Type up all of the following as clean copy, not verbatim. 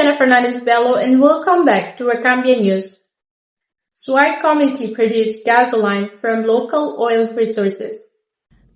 Jenna Fernandez Bello and welcome back to Recambia News. Suai community produced gasoline from local oil resources.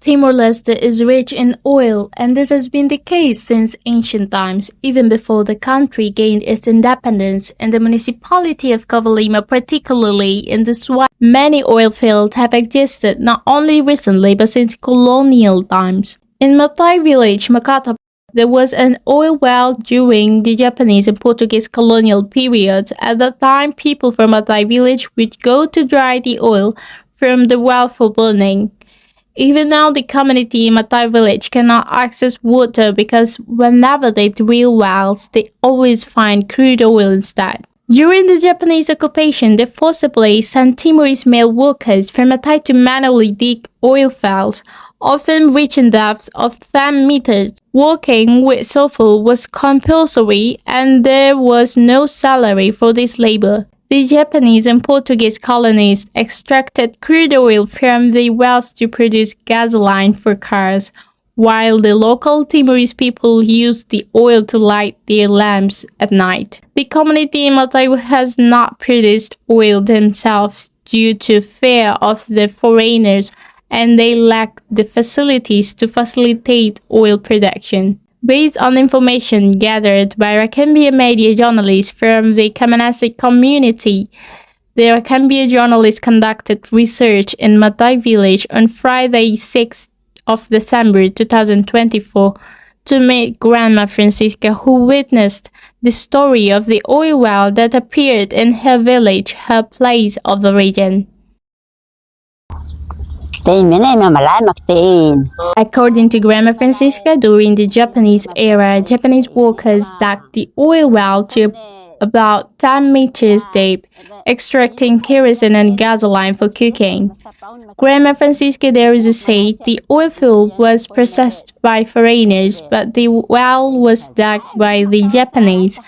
Timor-Leste is rich in oil, and this has been the case since ancient times, even before the country gained its independence. In the municipality of Covalima, particularly in the Suai, many oil fields have existed not only recently but since colonial times. In Matai village, Makata, there was an oil well during the Japanese and Portuguese colonial periods. At that time, people from Matai village would go to dry the oil from the well for burning. Even now, the community in Matai village cannot access water because whenever they drill wells, they always find crude oil instead. During the Japanese occupation, they forcibly sent Timorese male workers from Matai to manually dig oil wells, often reaching depths of 10 meters. Working with sulfur was compulsory and there was no salary for this labor. The Japanese and Portuguese colonists extracted crude oil from the wells to produce gasoline for cars, while the local Timorese people used the oil to light their lamps at night. The community in Matai has not produced oil themselves due to fear of the foreigners, and they lack the facilities to facilitate oil production. Based on information gathered by Recambia media journalists from the Kamanasi community, the Recambia journalists conducted research in Matai village on Friday, 6th of December 2024 to meet Grandma Francisca, who witnessed the story of the oil well that appeared in her village, her place of origin. According to Grandma Francisca, during the Japanese era, Japanese workers dug the oil well to about 10 meters deep, extracting kerosene and gasoline for cooking. Grandma Francisca there said the oil field was processed by foreigners, but the well was dug by the Japanese.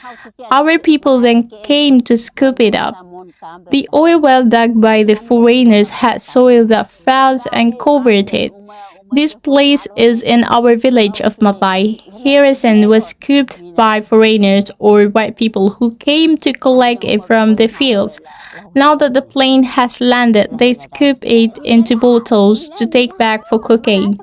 Our people then came to scoop it up. The oil well dug by the foreigners had soil that fell and covered it. This place is in our village of Matai. Kerosene was scooped by foreigners or white people who came to collect it from the fields. Now that the plane has landed, they scoop it into bottles to take back for cooking.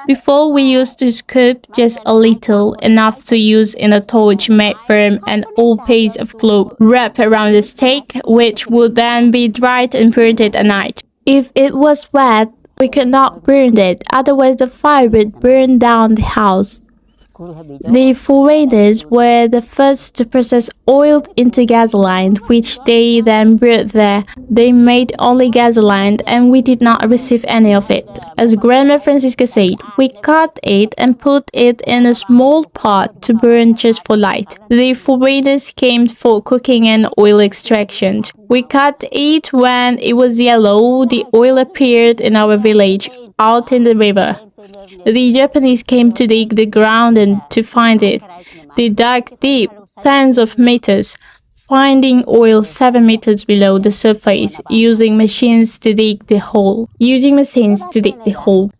Before, we used to scoop just a little, enough to use in a torch made from an old piece of cloth wrapped around the stake, which would then be dried and burned at night. If it was wet, we could not burn it, otherwise the fire would burn down the house. The foreigners were the first to process oil into gasoline, which they then brought there. They made only gasoline and we did not receive any of it. As Grandma Francisca said, we cut it and put it in a small pot to burn just for light. The foreigners came for cooking and oil extraction. We cut it when it was yellow. The oil appeared in our village, out in the river. The Japanese came to dig the ground and to find it. They dug deep, tens of meters, finding oil 7 meters below the surface, using machines to dig the hole.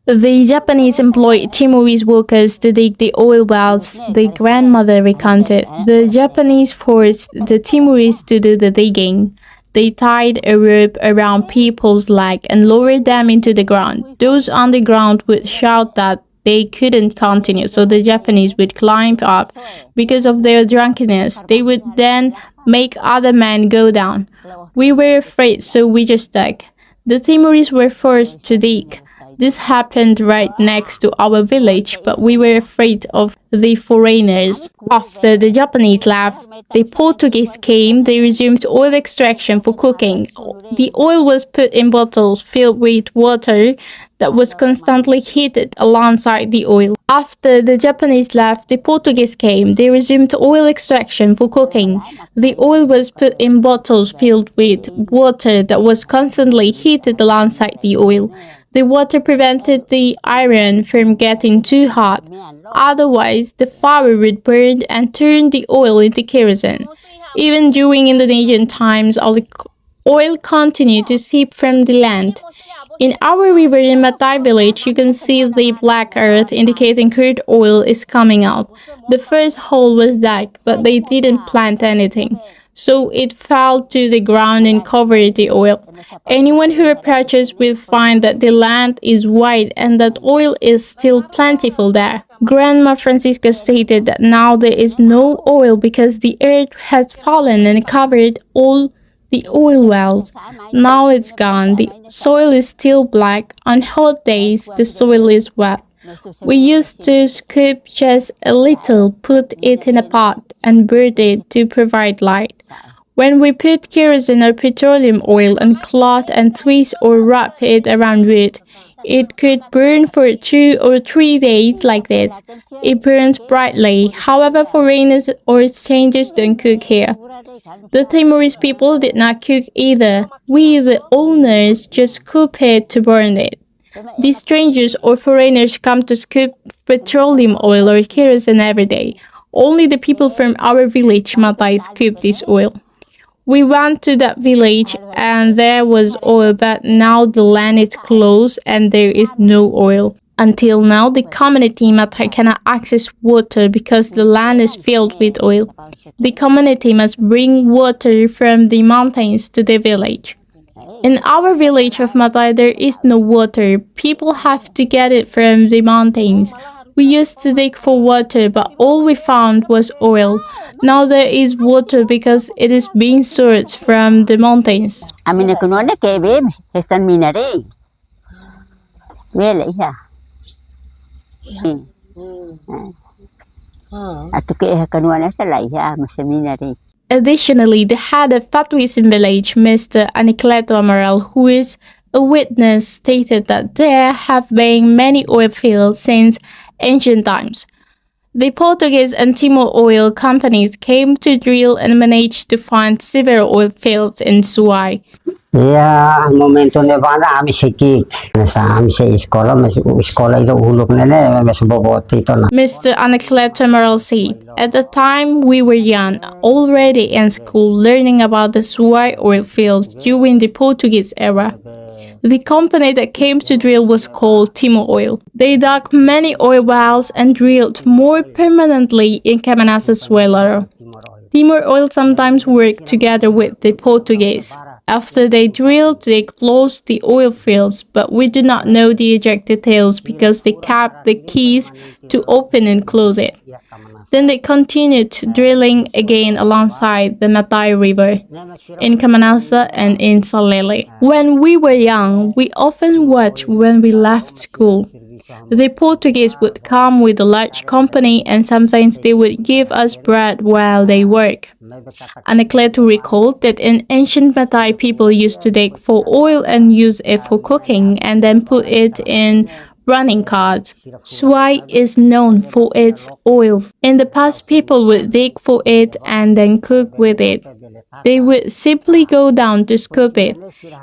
The Japanese employed Timorese workers to dig the oil wells, the grandmother recounted. The Japanese forced the Timorese to do the digging. They tied a rope around people's legs and lowered them into the ground. Those on the ground would shout that they couldn't continue, so the Japanese would climb up. Because of their drunkenness, they would then make other men go down. We were afraid, so we just dug. The Timorese were forced to dig. This happened right next to our village, but we were afraid of the foreigners. After the Japanese left, the Portuguese came. They resumed oil extraction for cooking. The oil was put in bottles filled with water that was constantly heated alongside the oil. After the Japanese left, the Portuguese came. They resumed oil extraction for cooking. The oil was put in bottles filled with water that was constantly heated alongside the oil. The water prevented the iron from getting too hot. Otherwise, the fire would burn and turn the oil into kerosene. Even during Indonesian times, oil continued to seep from the land. In our river in Matai village, you can see the black earth indicating crude oil is coming out. The first hole was dug, but they didn't plant anything. So it fell to the ground and covered the oil. Anyone who approaches will find that the land is white and that oil is still plentiful there. Grandma Francisca stated that now there is no oil because the earth has fallen and covered all the oil wells. Now it's gone. The soil is still black. On hot days, the soil is wet. We used to scoop just a little, put it in a pot, and burn it to provide light. When we put kerosene or petroleum oil on cloth and twist or wrap it around wood, it could burn for 2 or 3 days like this. It burns brightly. However, foreigners or strangers don't cook here. The Timorese people did not cook either. We, the owners, just scoop it to burn it. These strangers or foreigners come to scoop petroleum oil or kerosene every day. Only the people from our village, Matai, scoop this oil. We went to that village and there was oil, but now the land is closed and there is no oil. Until now, the community Matai cannot access water because the land is filled with oil. The community must bring water from the mountains to the village. In our village of Matai, there is no water. People have to get it from the mountains. We used to dig for water, but all we found was oil. Now there is water because it is being sourced from the mountains. Additionally, the head of Fatwism village, Mr. Anicleto Amaral, who is a witness, stated that there have been many oil fields since ancient times. The Portuguese and Timor oil companies came to drill and managed to find several oil fields in Suai. Ang momento na ba na ami sikik sa ami sa iskola ito ulok na mas bobote ito na. Mr. Anacleto Amaral said, at the time we were young, already in school, learning about the Suai oil fields during the Portuguese era. The company that came to drill was called Timor Oil. They dug many oil wells and drilled more permanently in Camanassa Suai. Timor Oil sometimes worked together with the Portuguese. After they drilled, they closed the oil fields, but we do not know the exact details because they kept the keys to open and close it. Then they continued drilling again alongside the Matai River, in Camanassa and in Salele. When we were young, we often watched when we left school. The Portuguese would come with a large company and sometimes they would give us bread while they work. Anacleto recalled that in ancient Matai, people used to dig for oil and use it for cooking and then put it in running carts. Suai is known for its oil. In the past, people would dig for it and then cook with it. They would simply go down to scoop it.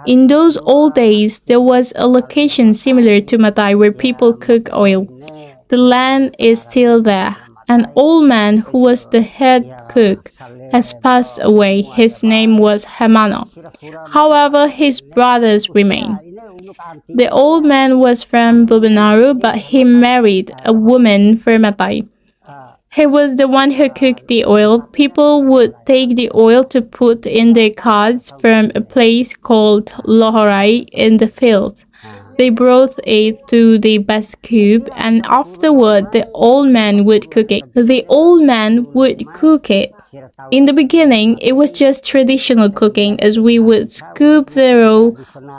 In those old days, there was a location similar to Matai where people cook oil. The land is still there. An old man who was the head cook has passed away. His name was Hermano. However, his brothers remain. The old man was from Bobanaru, but he married a woman from Matai. He was the one who cooked the oil. People would take the oil to put in their carts from a place called Lohorai in the field. They brought it to the best cube, and afterward the old man would cook it. The old man would cook it. In the beginning, it was just traditional cooking, as we would scoop the raw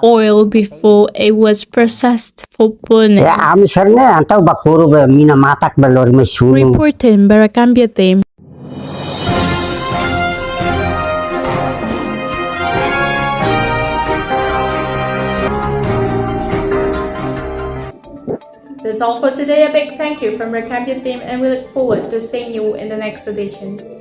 oil before it was processed for burning. Reporting para Cambia Team. That's all for today. A big thank you from our Cambian team and we look forward to seeing you in the next edition.